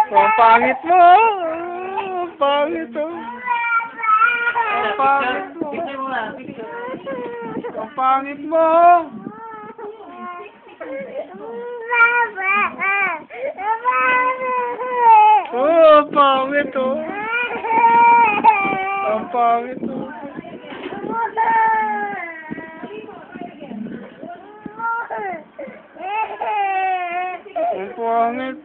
Ang pangit mo! Ang pangit mo! Ang pangit mo! Picture mo na, picture. Ang pangit mo! Oh, ang pangit oh! Ang pangit oh! Ang pangit!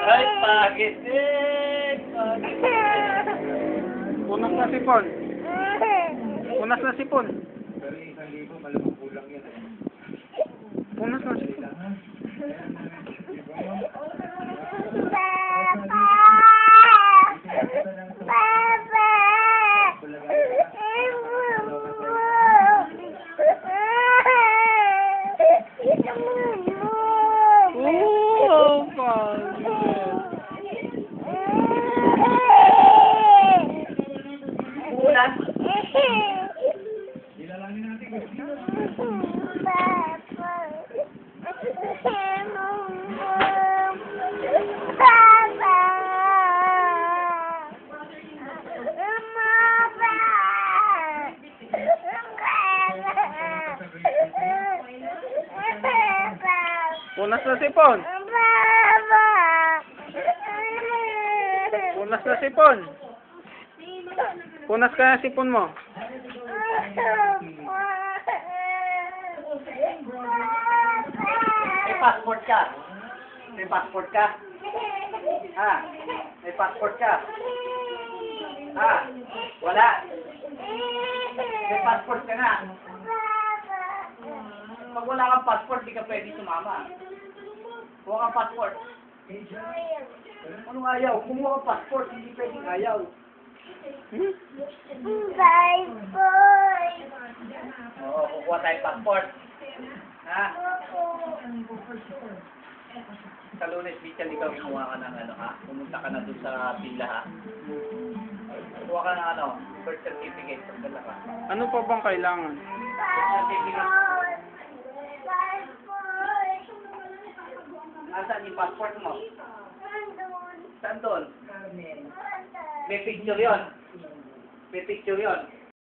Ay, pagit eh! Pagit. Punas na sipon! Punas na sipon! Pero 1,000 malamang kulang yan. Punas na sipon! Oh, ang pangit! Ulan. Ilalangin natin. Punas na sipon! Punas na sipon! Punas ka na sipon mo! May passport ka. May passport ka. Ha? May passport ka. Ha? Wala. May passport ka na. Pag wala kang passport, di ka pwede sumama. Kuha kang passport. Anong ayaw? Kumuha kang passport, hindi pwedeng ayaw. Hmm? Oo, kukuha tayong passport. Ha? Sa Lunes Beach, ikaw kumuha ka ng ano ha? Pumunta ka na doon sa pila ha? Kuha ka ng ano? Birth certificate. Pagdala ka. Ano pa bang kailangan? Birth certificate. Asan yung passport mo? Saan doon? May picture yon. May picture yon.